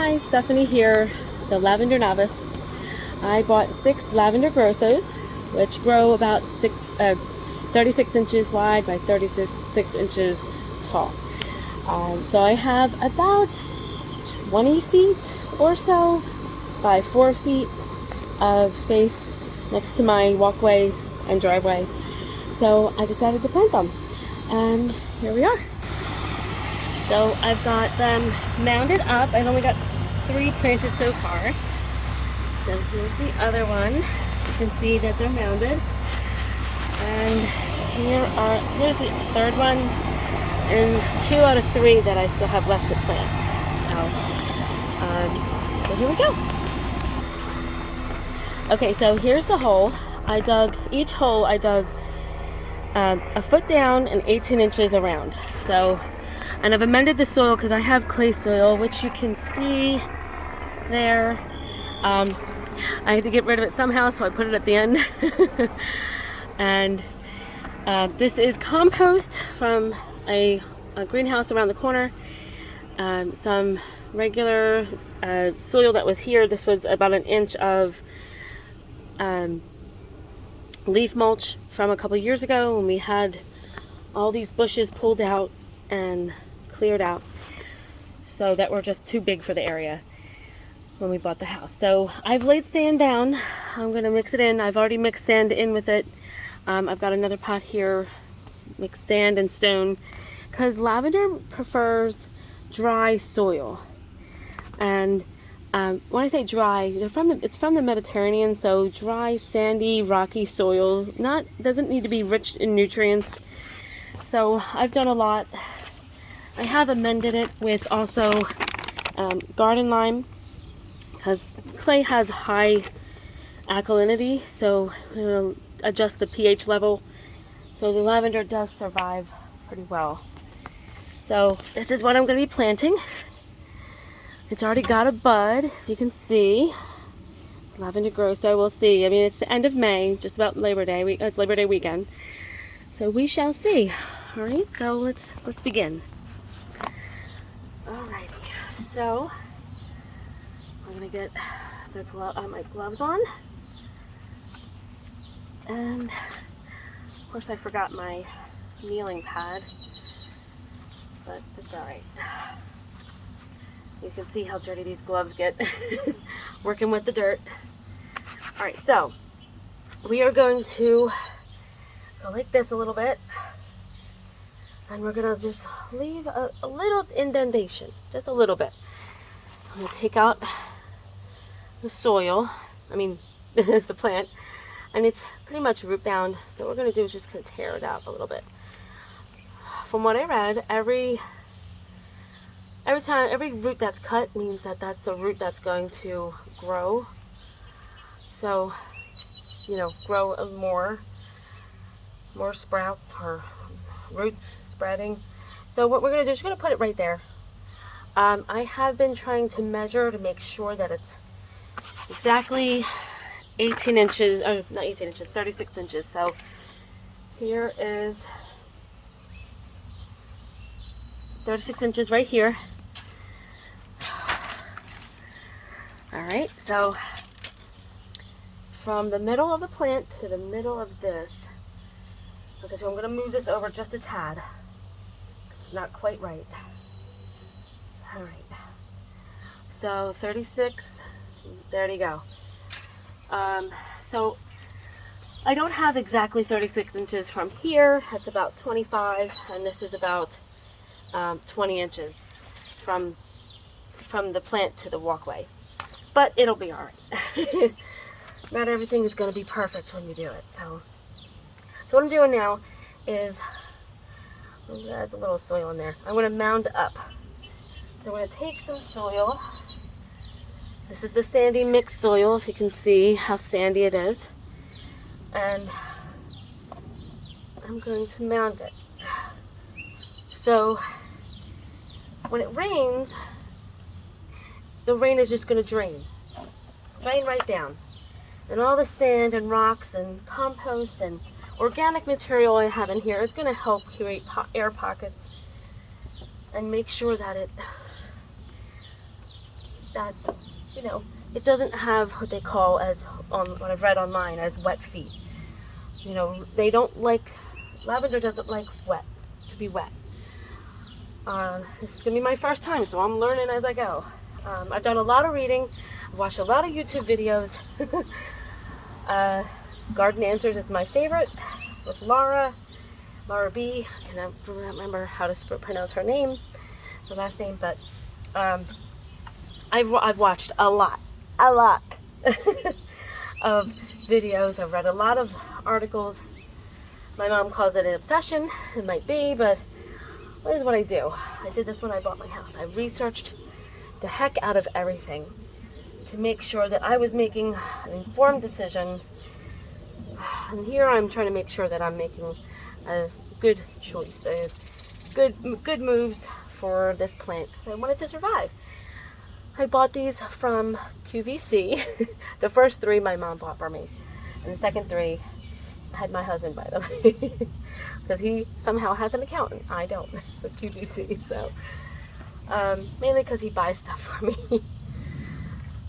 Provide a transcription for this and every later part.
Hi, Stephanie here, the Lavender Novice. I bought 6 Lavender Grossos, which grow about 36 inches wide by 36 inches tall. So I have about 20 feet or so by 4 feet of space next to my walkway and driveway. So I decided to plant them, and here we are. So I've got them mounded up. I've only got 3 planted so far. So here's the other one. You can see that they're mounded. And here's the third one, and 2 out of 3 that I still have left to plant. So here we go. Okay, so here's the hole. Each hole I dug a foot down and 18 inches around. And I've amended the soil because I have clay soil, which you can see there. I had to get rid of it somehow, so I put it at the end. And this is compost from a greenhouse around the corner. Some regular soil that was here. This was about an inch of leaf mulch from a couple years ago when we had all these bushes pulled out and cleared out, so that were just too big for the area when we bought the house. So I've laid sand down. I'm going to mix it in. I've already mixed sand in with it. I've got another pot here, mixed sand and stone, because lavender prefers dry soil. And when I say dry, it's from the Mediterranean, so dry, sandy, rocky soil. Doesn't need to be rich in nutrients. So I've done a lot. I have amended it with also garden lime, because clay has high alkalinity, so it'll adjust the pH level. So the lavender does survive pretty well. So this is what I'm going to be planting. It's already got a bud, if you can see. Lavender Grosso, we'll see. I mean, it's the end of May, just about Labor Day. It's Labor Day weekend. So we shall see. All right, so let's begin. Alrighty, so I'm gonna get my gloves on, and of course I forgot my kneeling pad, but it's all right. You can see how dirty these gloves get working with the dirt. All right, so we are going to go like this a little bit. And we're gonna just leave a little indentation, just a little bit. I'm gonna take out the soil, the plant, and it's pretty much root bound. So what we're gonna do is just gonna tear it out a little bit. From what I read, every root that's cut means that that's a root that's going to grow. So, grow more sprouts or roots spreading. So what we're going to do is we're going to put it right there. I have been trying to measure to make sure that it's exactly 18 inches, not 18 inches, 36 inches. So here is 36 inches right here. All right, so from the middle of the plant to the middle of this. Okay, so I'm going to move this over just a tad. It's not quite right. All right. So 36, there you go. So I don't have exactly 36 inches from here. That's about 25, and this is about 20 inches from the plant to the walkway. But it'll be all right. Not everything is going to be perfect when you do it. So what I'm doing now is, there's a little soil in there. I'm going to mound up. So I'm going to take some soil. This is the sandy mixed soil, if you can see how sandy it is. And I'm going to mound it. So when it rains, the rain is just going to drain right down. And all the sand and rocks and compost and organic material I have in here is going to help create air pockets and make sure that it that, you know, it doesn't have what they call, as on what I've read online, as wet feet. You know, they don't like, lavender doesn't like to be wet. This is gonna be my first time, so I'm learning as I go. I've done a lot of reading, I've watched a lot of YouTube videos. Garden Answers is my favorite, with Laura B. I can't remember how to pronounce her name, her last name, but I've watched a lot of videos. I've read a lot of articles. My mom calls it an obsession. It might be, but this is what I do. I did this when I bought my house. I researched the heck out of everything to make sure that I was making an informed decision. And here I'm trying to make sure that I'm making a good choice, good moves for this plant, because I want it to survive. I bought these from QVC. The first 3 my mom bought for me, and the second 3 I had my husband buy them because he somehow has an account and I don't with QVC. So mainly because he buys stuff for me.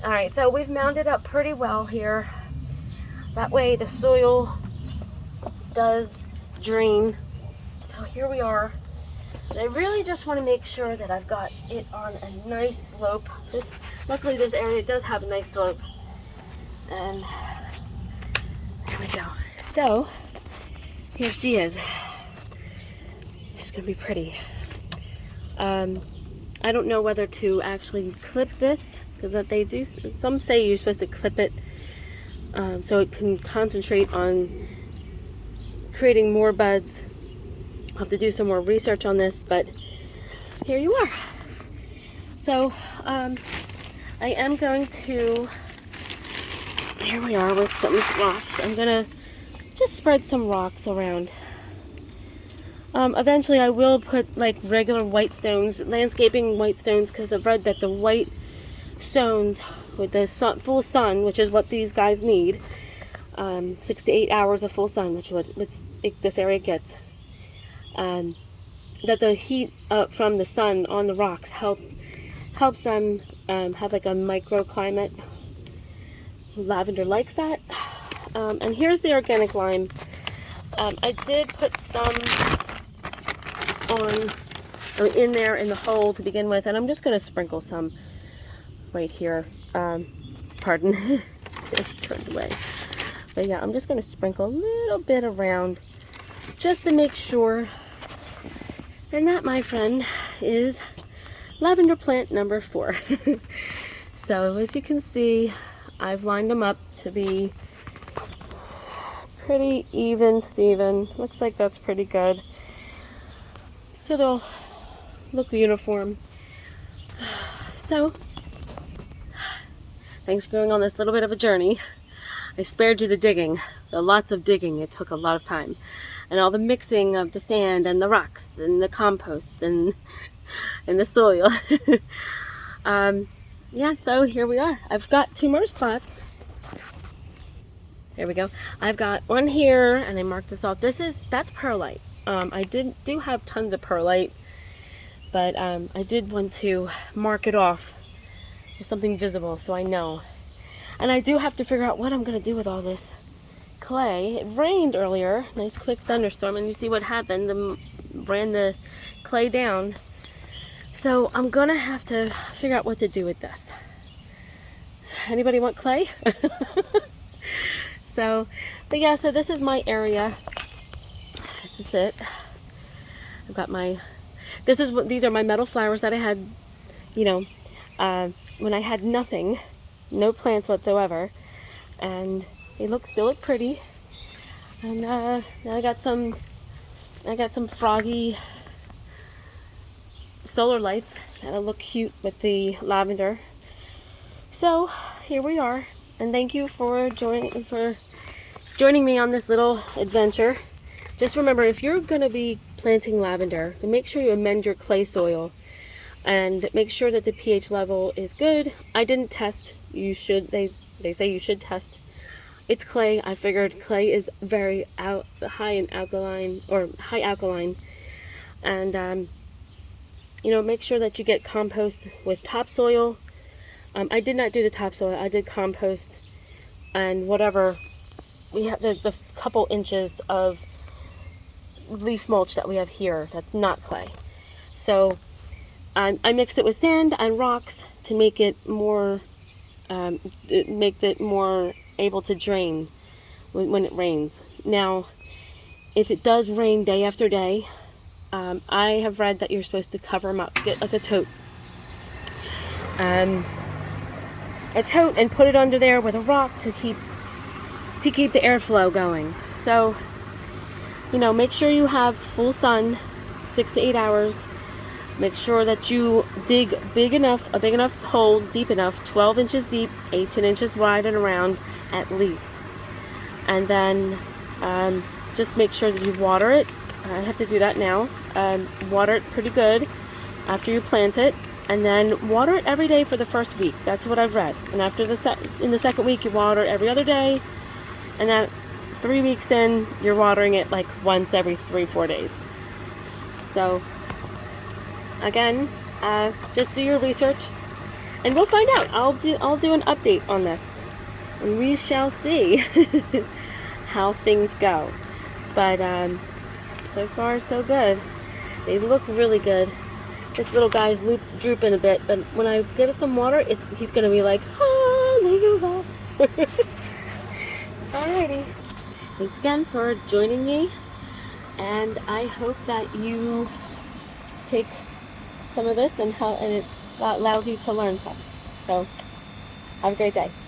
All right, so we've mounded up pretty well here. That way the soil does drain. So here we are. And I really just want to make sure that I've got it on a nice slope. Luckily this area does have a nice slope. And there we go. So here she is. She's gonna be pretty. I don't know whether to actually clip this, because they do. Some say you're supposed to clip it so it can concentrate on creating more buds. I'll have to do some more research on this, but here you are. So I am going to, here we are with some rocks. I'm gonna just spread some rocks around. Eventually I will put like regular white stones, landscaping white stones, because I've read that the white stones with the full sun, which is what these guys need, 6 to 8 hours of full sun, which this area gets, that the heat from the sun on the rocks helps them have like a microclimate. Lavender likes that. And here's the organic lime. I did put some in there in the hole to begin with, and I'm just going to sprinkle some right here. Pardon, turned away. But yeah, I'm just going to sprinkle a little bit around just to make sure. And that, my friend, is lavender plant number 4. So as you can see, I've lined them up to be pretty even, Steven. Looks like that's pretty good. So they'll look uniform. So, thanks for going on this little bit of a journey. I spared you the digging, the lots of digging. It took a lot of time. And all the mixing of the sand and the rocks and the compost and the soil. Yeah, so here we are. I've got 2 more spots. There we go. I've got one here, and I marked this off. That's perlite. I do have tons of perlite, but I did want to mark it off with something visible so I know. And I do have to figure out what I'm going to do with all this clay. It rained earlier, nice quick thunderstorm, and you see what happened. Ran the clay down. So I'm going to have to figure out what to do with this. Anybody want clay? So, but yeah, so this is my area. This is it. I've got these are my metal flowers that I had, you know, when I had nothing, no plants whatsoever, and they still look pretty. And now I got some froggy solar lights that'll look cute with the lavender. So here we are, and thank you for joining me on this little adventure. Just remember, if you're going to be planting lavender, then make sure you amend your clay soil and make sure that the pH level is good. I didn't test. You should. They say you should test. It's clay. I figured clay is very high in alkaline, or high alkaline, and you know, make sure that you get compost with topsoil. I did not do the topsoil. I did compost and whatever. We have the couple inches of leaf mulch that we have here that's not clay. So I mixed it with sand and rocks to make it more able to drain when it rains. Now, if it does rain day after day, I have read that you're supposed to cover them up. Get like a tote and put it under there with a rock to keep the airflow going. So, make sure you have full sun, 6 to 8 hours. Make sure that you dig a big enough hole, deep enough, 12 inches deep, 18 inches wide and around at least. And then just make sure that you water it. I have to do that now. Water it pretty good after you plant it, and then water it every day for the first week. That's what I've read. And after in the second week, you water it every other day, and then 3 weeks in, you're watering it like once every 3-4 days. So again, just do your research, and we'll find out. I'll do an update on this, and we shall see how things go. But so far so good. They look really good. This little guy's drooping a bit, but when I give it some water, he's gonna be like, hallelujah. Alrighty. Thanks again for joining me, and I hope that you take some of this and it allows you to learn something. So have a great day.